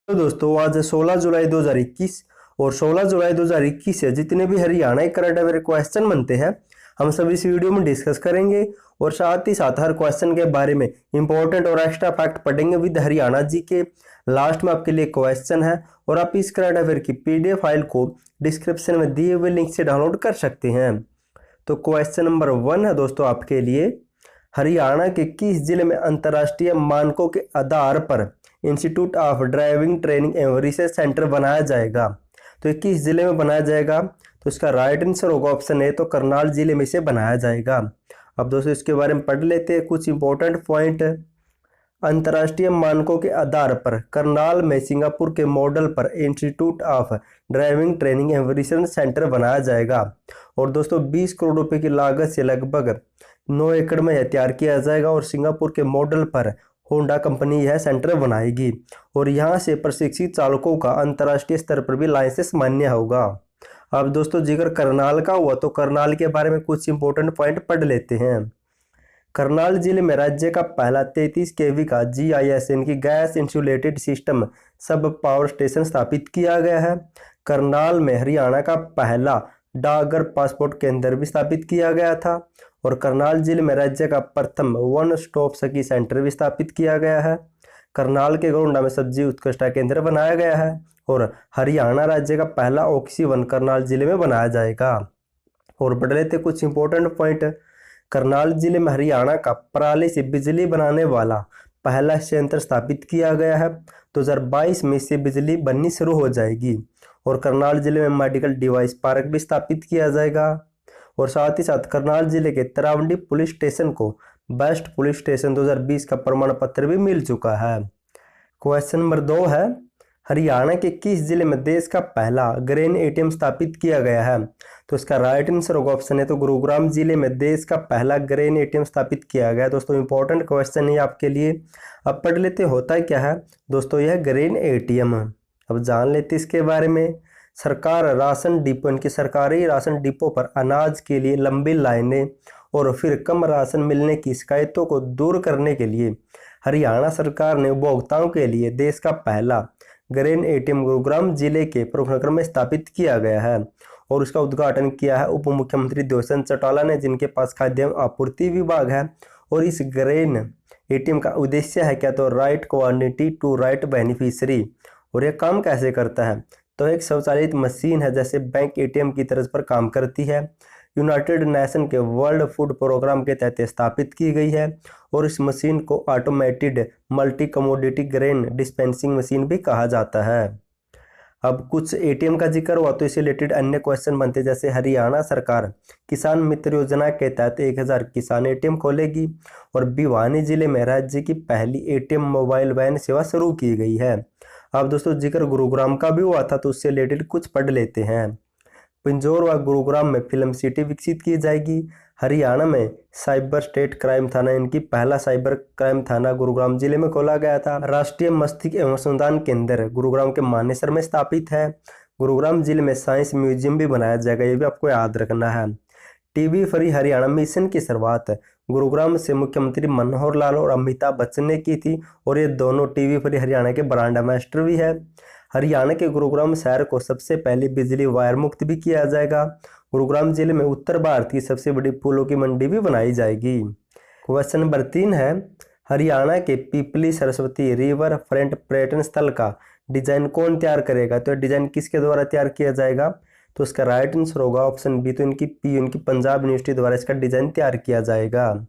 तो दोस्तों आज 16 जुलाई 2021 और 16 जुलाई 2021 से जितने भी हरियाणा के करंट अफेयर क्वेश्चन बनते हैं हम सब इस वीडियो में डिस्कस करेंगे और साथ ही साथ हर क्वेश्चन के बारे में इंपॉर्टेंट और एक्स्ट्रा फैक्ट पढ़ेंगे विद हरियाणा जी के। लास्ट में आपके लिए क्वेश्चन है और आप इस करंट अफेयर की पीडीएफ फाइल को डिस्क्रिप्शन में दिए हुए लिंक से डाउनलोड कर सकते हैं। तो क्वेश्चन नंबर 1 है दोस्तों आपके लिए, हरियाणा के किस जिले में अंतर्राष्ट्रीय मानकों के आधार पर इंस्टीट्यूट ऑफ ड्राइविंग ट्रेनिंग एवं रिसर्च सेंटर बनाया जाएगा? तो ये किस जिले में बनाया जाएगा? तो इसका राइट आंसर होगा ऑप्शन ए, तो करनाल जिले में से बनाया जाएगा। अब दोस्तों इसके बारे में पढ़ लेते हैं कुछ इंपॉर्टेंट पॉइंट। अंतर्राष्ट्रीय मानकों के आधार पर करनाल में सिंगापुर के मॉडल पर इंस्टीट्यूट ऑफ ड्राइविंग ट्रेनिंग एवं रिसर्च सेंटर बनाया जाएगा और दोस्तों 20 करोड़ रुपए की लागत से लगभग 9 एकड़ में यह तैयार किया जाएगा और सिंगापुर के मॉडल पर होंडा कंपनी यह सेंटर बनाएगी और यहाँ से प्रशिक्षित चालकों का अंतर्राष्ट्रीय स्तर पर भी लाइसेंस मान्य होगा। अब दोस्तों जिक्र करनाल का हुआ तो करनाल के बारे में कुछ इंपॉर्टेंट पॉइंट पढ़ लेते हैं। करनाल जिले में राज्य का पहला 33 केवी का GIS यानी गैस इंसुलेटेड सिस्टम सब पावर स्टेशन स्थापित किया गया है। करनाल में हरियाणा का पहला डाकघर पासपोर्ट केंद्र भी स्थापित किया गया था और करनाल जिले में राज्य का प्रथम वन स्टॉप सखी सेंटर भी स्थापित किया गया है। करनाल के गोंडा में सब्जी उत्कृष्टता केंद्र बनाया गया है और हरियाणा राज्य का पहला ऑक्सी वन करनाल जिले में बनाया जाएगा। और पढ़ लेते कुछ इंपॉर्टेंट पॉइंट। करनाल जिले में हरियाणा का पराली से बिजली बनाने वाला पहला संयंत्र स्थापित किया गया है। 2022 में से बिजली बननी शुरू हो जाएगी और करनाल जिले में मेडिकल डिवाइस पार्क भी स्थापित किया जाएगा और साथ ही साथ करनाल जिले के तरावंडी पुलिस स्टेशन को बेस्ट पुलिस स्टेशन 2020 का प्रमाण पत्र भी मिल चुका है। क्वेश्चन नंबर 2 है, हरियाणा के किस जिले में देश का पहला ग्रेन एटीएम स्थापित किया गया है? तो इसका राइट आंसर होगा ऑप्शन है, तो गुरुग्राम जिले में देश का पहला ग्रेन एटीएम स्थापित किया गया। दोस्तों इंपॉर्टेंट क्वेश्चन है आपके लिए। अब पढ़ लेते होता क्या है दोस्तों यह ग्रेन एटीएम। अब जान लेते इसके बारे में। सरकार राशन डिपो इनकी सरकारी राशन डिपो पर अनाज के लिए लंबी लाइनें और फिर कम राशन मिलने की शिकायतों को दूर करने के लिए हरियाणा सरकार ने उपभोक्ताओं के लिए देश का पहला ग्रेन एटीएम गुरुग्राम जिले के प्रमुखनगर में स्थापित किया गया है और उसका उद्घाटन किया है उप मुख्यमंत्री दुष्यंत चौटाला ने, जिनके पास खाद्य एवं आपूर्ति विभाग है। और इस ग्रेन एटीएम का उद्देश्य है क्या? तो right quantity to right beneficiary. और यह काम कैसे करता है? तो एक स्वचालित मशीन है जैसे बैंक एटीएम की तरह पर काम करती है। यूनाइटेड नेशन के वर्ल्ड फूड प्रोग्राम के तहत स्थापित की गई है और इस मशीन को automated multi commodity grain dispensing machine भी कहा जाता है। अब कुछ एटीएम का जिक्र हुआ तो इससे रिलेटेड अन्य क्वेश्चन बनते जैसे हरियाणा सरकार किसान मित्र योजना के तहत 1000 किसान एटीएम खोलेगी और भिवानी जिले में राज्य की पहली एटीएम मोबाइल वैन सेवा शुरू की गई है। अब दोस्तों जिक्र गुरुग्राम का भी हुआ था तो उससे रिलेटेड कुछ पढ़ लेते हैं। पिंजौर व गुरुग्राम में फिल्म सिटी विकसित की जाएगी। हरियाणा में साइबर स्टेट क्राइम थाना इनकी पहला साइबर क्राइम थाना गुरुग्राम जिले में खोला गया था। राष्ट्रीय मस्तिष्क एवं अनुसंधान केंद्र गुरुग्राम के मानेसर में स्थापित है। गुरुग्राम जिले में साइंस म्यूजियम भी बनाया जाएगा, ये भी आपको याद रखना है। टीबी फ्री हरियाणा मिशन की शुरुआत गुरुग्राम से मुख्यमंत्री मनोहर लाल और अमिताभ बच्चन ने की थी और ये दोनों टीबी फ्री हरियाणा के ब्रांड एम्बेसडर भी है। हरियाणा के गुरुग्राम शहर को सबसे पहले बिजली वायर मुक्त भी किया जाएगा। गुरुग्राम जिले में उत्तर भारत की सबसे बड़ी फूलों की मंडी भी बनाई जाएगी। क्वेश्चन नंबर 3 है, हरियाणा के पिपली सरस्वती रिवर फ्रंट पर्यटन स्थल का डिजाइन कौन तैयार करेगा? तो डिजाइन किसके द्वारा तैयार किया जाएगा? तो इसका राइट आंसर होगा ऑप्शन बी, तो इनकी पंजाब यूनिवर्सिटी द्वारा इसका डिजाइन तैयार किया जाएगा।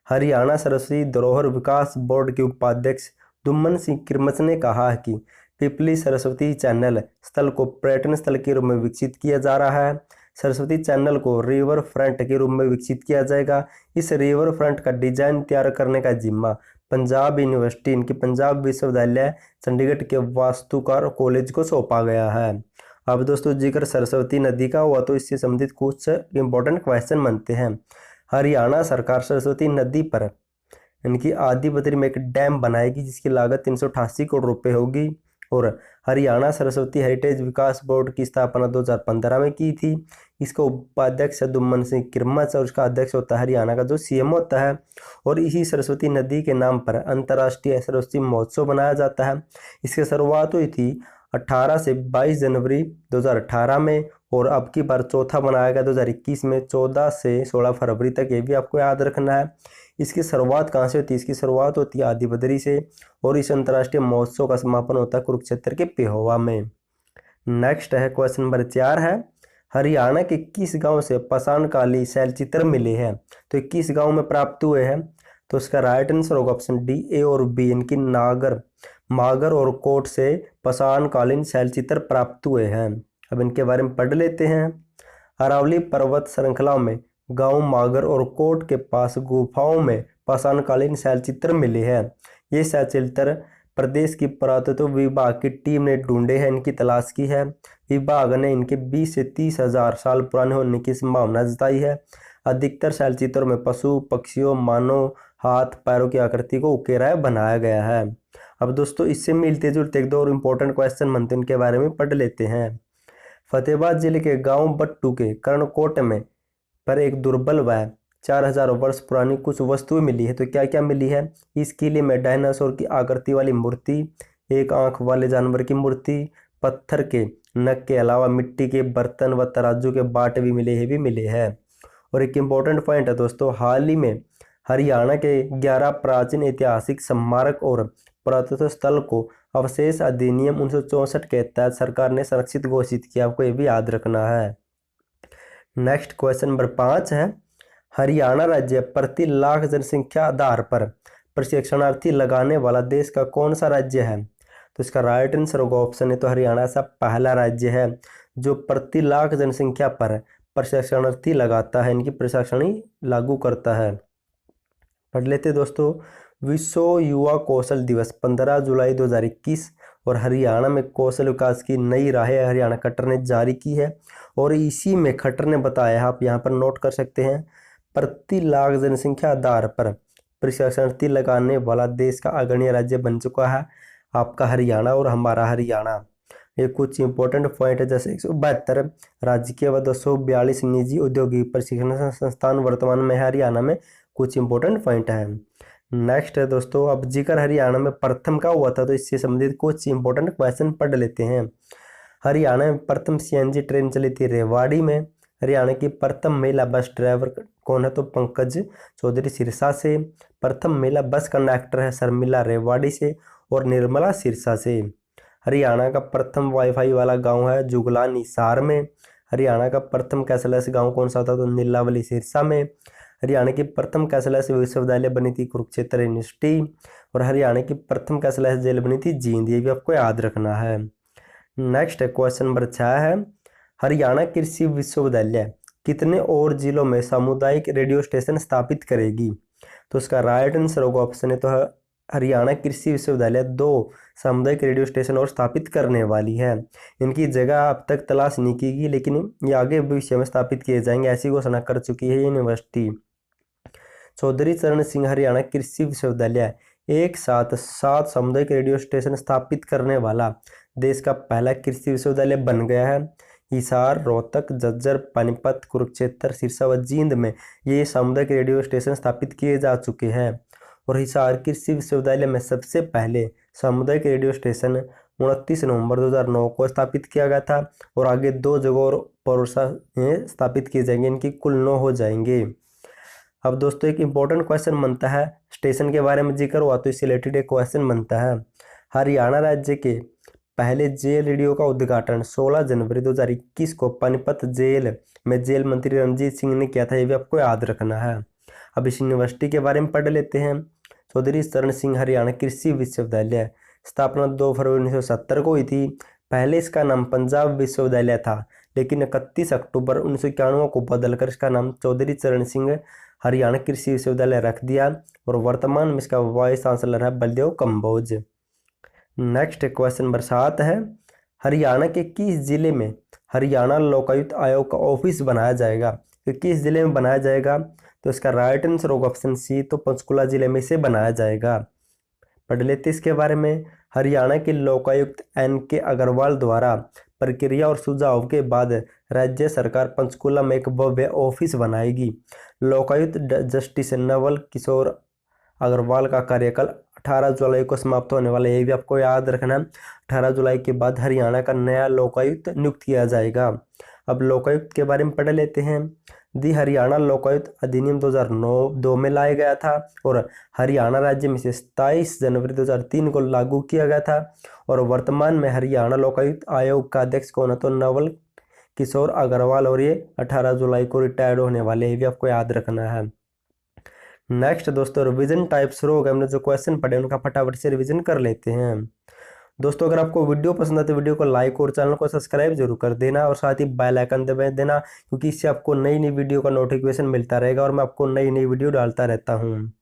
हरियाणा सरस्वती धरोहर विकास बोर्ड के उपाध्यक्ष दुम्मन सिंह किरमच ने कहा है कि पिपली सरस्वती चैनल स्थल को पर्यटन स्थल के रूप में विकसित किया जा रहा है। सरस्वती चैनल को रिवर फ्रंट के रूप में विकसित किया जाएगा। इस रिवर फ्रंट का डिजाइन तैयार करने का जिम्मा पंजाब यूनिवर्सिटी इनकी पंजाब विश्वविद्यालय चंडीगढ़ के वास्तुकार कॉलेज को सौंपा गया है। अब दोस्तों जिक्र सरस्वती नदी का हुआ तो इससे संबंधित कुछ इंपॉर्टेंट क्वेश्चन बनते हैं। हरियाणा सरकार सरस्वती नदी पर इनकी आदिबद्री में एक डैम बनाएगी जिसकी लागत 388 करोड़ रुपए होगी और हरियाणा सरस्वती हेरिटेज विकास बोर्ड की स्थापना 2015 में की थी। इसका उपाध्यक्ष दुम्मन सिंह किरमच और उसका अध्यक्ष होता है हरियाणा का जो सीएम होता है। और इसी सरस्वती नदी के नाम पर अंतर्राष्ट्रीय सरस्वती महोत्सव मनाया जाता है। इसकी शुरुआत हुई थी 18 से 22 जनवरी 2018 में और अब की बार चौथा मनाया गया 2021 में 14 से 16 फरवरी तक। ये भी आपको याद रखना है। इसकी शुरुआत कहाँ से होती है? इसकी शुरुआत होती है आदि बद्री से और इस अंतर्राष्ट्रीय महोत्सव का समापन होता है कुरुक्षेत्र के पेहोवा में। नेक्स्ट है क्वेश्चन नंबर 4 है, हरियाणा के किस गांव से पाषाणकालीन शैलचित्र मिले हैं? तो किस गांव में प्राप्त हुए हैं? तो इसका राइट आंसर होगा ऑप्शन डी, ए और बी, इनकी मागर और कोट से पाषाणकालीन शैलचित्र प्राप्त हुए हैं। अब इनके बारे में पढ़ लेते हैं। अरावली पर्वत श्रृंखला में गांव मागर और कोट के पास गुफाओं में पाषाणकालीन शैलचित्र मिले हैं। ये शैलचित्र प्रदेश की पुरातत्व विभाग की टीम ने ढूंढे हैं, इनकी तलाश की है। विभाग ने इनके 20 से 30 हजार साल पुराने होने की संभावना जताई है। अधिकतर शैलचित्रों में पशु पक्षियों, मानव हाथ पैरों की आकृति को उकेरा बनाया गया है। अब दोस्तों इससे मिलते जुलते एक दो और इम्पोर्टेंट क्वेश्चन बनते हैं, उनके बारे में पढ़ लेते हैं। फतेहाबाद जिले के गांव बट्टू के कर्णकोट में पर एक दुर्बल व 4000 वर्ष पुरानी कुछ वस्तुएं मिली है। तो क्या क्या मिली है? इस किले में डायनासोर की आकृति वाली मूर्ति, एक आंख वाले जानवर की मूर्ति, पत्थर के नख के अलावा मिट्टी के बर्तन व तराजू के बाट भी मिले हैं। और एक इम्पोर्टेंट पॉइंट है दोस्तों, हाल ही में हरियाणा के 11 प्राचीन ऐतिहासिक स्मारक और पुरातत्व स्थल को अवशेष अधिनियम 1964 के तहत सरकार ने संरक्षित घोषित किया। आपको ये भी याद रखना है। नेक्स्ट क्वेश्चन नंबर 5 है, हरियाणा राज्य प्रति लाख जनसंख्या आधार पर प्रशिक्षणार्थी लगाने वाला देश का कौन सा राज्य है? तो इसका राइट आंसर होगा ऑप्शन है तो हरियाणा ऐसा पहला राज्य है जो प्रति लाख जनसंख्या पर प्रशिक्षणार्थी लगाता है, इनकी प्रशिक्षण लागू करता है। पढ़ लेते दोस्तों, विश्व युवा कौशल दिवस 15 जुलाई 2021 और हरियाणा में कौशल विकास की नई राहें हरियाणा खट्टर ने जारी की है। और इसी में खट्टर ने बताया, आप यहाँ पर नोट कर सकते हैं, प्रति लाख जनसंख्या आधार पर प्रशिक्षणार्थी लगाने वाला देश का अग्रणी राज्य बन चुका है आपका हरियाणा और हमारा हरियाणा। ये कुछ इंपॉर्टेंट पॉइंट है, जैसे 172 राजकीय व 242 निजी औद्योगिक प्रशिक्षण संस्थान वर्तमान में हरियाणा में। कुछ इंपॉर्टेंट पॉइंट है। नेक्स्ट है दोस्तों, अब जिक्र हरियाणा में प्रथम का हुआ था, तो इससे संबंधित कुछ इंपॉर्टेंट क्वेश्चन पढ़ लेते हैं। हरियाणा में प्रथम सीएनजी ट्रेन चली थी रेवाड़ी में। हरियाणा की प्रथम महिला बस ड्राइवर कौन है? तो पंकज चौधरी सिरसा से। प्रथम महिला बस कंडक्टर है शर्मिला रेवाड़ी से और निर्मला सिरसा से। हरियाणा का प्रथम वाईफाई वाला गांव है जुगलान हिसार में। हरियाणा का प्रथम कैशलेस गांव कौन सा था? तो नीलावली सिरसा में। हरियाणा की प्रथम कैशलेस विश्वविद्यालय बनी थी कुरुक्षेत्र यूनिवर्सिटी। और हरियाणा की प्रथम कैशलेस जेल बनी थी जींद। ये भी आपको याद रखना है। नेक्स्ट है क्वेश्चन नंबर 6 है, हरियाणा कृषि विश्वविद्यालय कितने और जिलों में सामुदायिक रेडियो स्टेशन स्थापित करेगी? तो इसका राइट आंसर होगा ऑप्शन है तो हरियाणा कृषि विश्वविद्यालय 2 सामुदायिक रेडियो स्टेशन और स्थापित करने वाली है। इनकी जगह अब तक तलाश नहीं की गई, लेकिन ये आगे भविष्य में स्थापित किए जाएंगे, ऐसी घोषणा कर चुकी है यूनिवर्सिटी। चौधरी चरण सिंह हरियाणा कृषि विश्वविद्यालय एक साथ 7 सामुदायिक रेडियो स्टेशन स्थापित करने वाला देश का पहला कृषि विश्वविद्यालय बन गया है। हिसार, रोहतक, झज्जर, पानीपत, कुरुक्षेत्र, सिरसा व जींद में ये सामुदायिक रेडियो स्टेशन स्थापित किए जा चुके हैं। और हिसार कृषि विश्वविद्यालय में सबसे पहले सामुदायिक रेडियो स्टेशन 29 नवंबर 2009 को स्थापित किया गया था। और आगे 2 जगहों पर स्थापित किए जाएंगे, इनकी कुल 9 हो जाएंगे। अब दोस्तों एक इंपॉर्टेंट क्वेश्चन बनता है, स्टेशन के बारे में जिक्र हुआ तो इससे रिलेटेड एक क्वेश्चन बनता है। हरियाणा राज्य के पहले जेल रेडियो का उद्घाटन 16 जनवरी 2021 को पानीपत जेल में जेल मंत्री रणजीत सिंह ने किया था। ये भी आपको याद रखना है। अब इस यूनिवर्सिटी के बारे में पढ़ लेते हैं। चौधरी चरण सिंह हरियाणा कृषि विश्वविद्यालय स्थापना 2 फरवरी 1970 को हुई थी। पहले इसका नाम पंजाब विश्वविद्यालय था, लेकिन 31 अक्टूबर 1991 को बदलकर इसका नाम चौधरी चरण सिंह हरियाणा कृषि विश्वविद्यालय रख दिया। और वर्तमान में इसका वाइस चांसलर है Baldev Kamboj. Next question number 7 है, हरियाणा के किस जिले में हरियाणा लोकायुक्त आयोग का ऑफिस बनाया जाएगा? तो किस जिले में बनाया जाएगा? तो इसका राइट आंसर होगा ऑप्शन सी, तो पंचकुला जिले में इसे बनाया जाएगा। पढ़ लेते इसके बारे में। हरियाणा के लोकायुक्त NK अग्रवाल द्वारा प्रक्रिया और सुझाव के बाद राज्य सरकार पंचकुला में एक भव्य ऑफिस बनाएगी। लोकायुक्त जस्टिस नवल किशोर अग्रवाल का कार्यकाल 18 जुलाई को समाप्त होने वाला है, ये भी आपको याद रखना है। 18 जुलाई के बाद हरियाणा का नया लोकायुक्त नियुक्त किया जाएगा। अब लोकायुक्त के बारे में पढ़ लेते हैं। दी हरियाणा लोकायुक्त अधिनियम 2009 में लाया गया था और हरियाणा राज्य में से 27 जनवरी 2003 को लागू किया गया था। और वर्तमान में हरियाणा लोकायुक्त आयोग का अध्यक्ष कौन है, तो नवल किशोर अग्रवाल, और ये 18 जुलाई को रिटायर्ड होने वाले हैं, ये भी आपको याद रखना है। नेक्स्ट दोस्तों, रिवीजन टाइप शुरू हो गए। हमने जो क्वेश्चन पढ़े उनका फटाफट से रिवीजन कर लेते हैं। दोस्तों, अगर आपको वीडियो पसंद आती है वीडियो को लाइक और चैनल को सब्सक्राइब जरूर कर देना और साथ ही बेल आइकन दबा देना, क्योंकि इससे आपको नई नई वीडियो का नोटिफिकेशन मिलता रहेगा और मैं आपको नई नई वीडियो डालता रहता हूँ।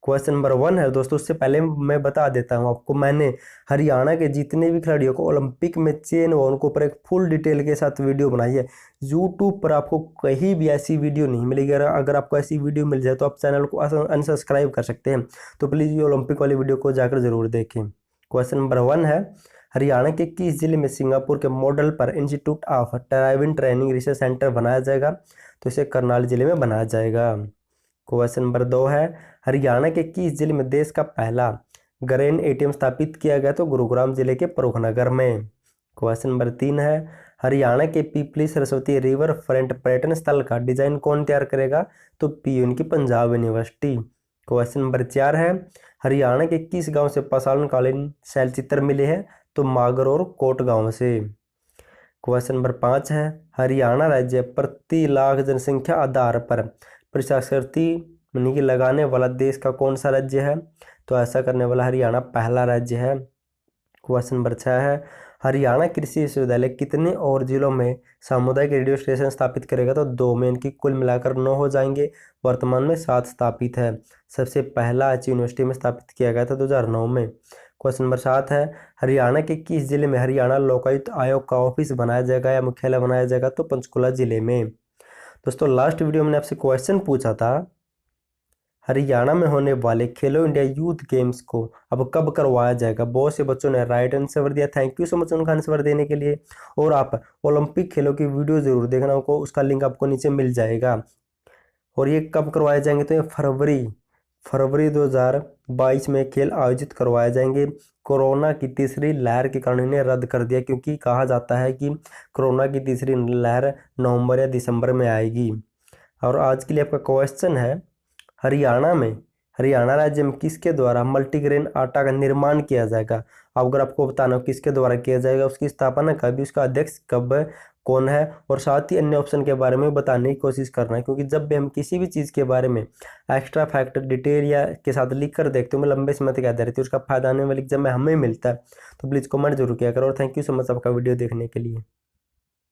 क्वेश्चन नंबर 1 है दोस्तों, उससे पहले मैं बता देता हूँ आपको, मैंने हरियाणा के जितने भी खिलाड़ियों को ओलंपिक में चयन हुआ उनके ऊपर एक फुल डिटेल के साथ वीडियो बनाई है। यूट्यूब पर आपको कहीं भी ऐसी वीडियो नहीं मिलेगी। अगर आपको ऐसी वीडियो मिल जाए तो आप चैनल को अनसब्सक्राइब कर सकते हैं। तो प्लीज़ ये ओलंपिक वाली वीडियो को जाकर जरूर देखें। क्वेश्चन नंबर 1 है, हरियाणा के किस जिले में सिंगापुर के मॉडल पर institute of driving training research centre बनाया जाएगा, तो इसे करनाल जिले में बनाया जाएगा। क्वेश्चन नंबर 2 है, हरियाणा के किस जिले में देश का पहला ग्रेन ATM स्थापित किया गया, तो गुरुग्राम जिले के परूखनगर में। क्वेश्चन नंबर 3 है, हरियाणा के पीपली सरस्वती रिवर फ्रंट पर्यटन स्थल का डिजाइन कौन तैयार करेगा, तो PUN की पंजाब यूनिवर्सिटी। क्वेश्चन नंबर 4 है, हरियाणा के किस गांव से प्रसारणकालीन शैलचित्र मिले हैं, तो मागर और कोट गांव से। क्वेश्चन नंबर 5 है, हरियाणा राज्य प्रति लाख जनसंख्या आधार पर प्रशासकीय नीति लगाने वाला देश का कौन सा राज्य है, तो ऐसा करने वाला हरियाणा पहला राज्य है। क्वेश्चन नंबर 6 है, हरियाणा कृषि विश्वविद्यालय कितने और जिलों में सामुदायिक रेडियो स्टेशन स्थापित करेगा, तो 2 में। इनकी कुल मिलाकर 9 हो जाएंगे। वर्तमान में 7 स्थापित है। सबसे पहला यूनिवर्सिटी में स्थापित किया गया था 2009 में। क्वेश्चन नंबर 7 है, हरियाणा के किस जिले में हरियाणा लोकायुक्त आयोग का ऑफिस बनाया जाएगा या मुख्यालय बनाया जाएगा, तो पंचकुला जिले में। दोस्तों, लास्ट वीडियो में आपसे क्वेश्चन पूछा था, हरियाणा में होने वाले खेलो इंडिया यूथ गेम्स को अब कब करवाया जाएगा। बहुत से बच्चों ने राइट आंसर दिया। थैंक यू सो मच उनका आंसर देने के लिए। और आप ओलंपिक खेलों की वीडियो जरूर देखना, को उसका लिंक आपको नीचे मिल जाएगा। और ये कब करवाए जाएंगे, तो ये फरवरी 2022 में खेल आयोजित करवाए जाएंगे। कोरोना की तीसरी लहर के कारण इन्हें रद्द कर दिया, क्योंकि कहा जाता है कि कोरोना की तीसरी लहर नवंबर या दिसंबर में आएगी। और आज के लिए आपका क्वेश्चन है, हरियाणा राज्य में किसके द्वारा मल्टीग्रेन आटा का निर्माण किया जाएगा। अब अगर आपको बताना हो किसके द्वारा किया जाएगा, उसकी स्थापना कब, उसका अध्यक्ष कब कौन है, और साथ ही अन्य ऑप्शन के बारे में बताने की कोशिश करना है। क्योंकि जब भी हम किसी भी चीज़ के बारे में एक्स्ट्रा फैक्ट डिटेल या के साथ लिख कर देखते हो, मैं लंबे समय तक याद रहती है, उसका फायदा आने वाले एग्जाम में हमें मिलता है। तो प्लीज़ कमेंट जरूर किया करो। और थैंक यू सो मच आपका वीडियो देखने के लिए।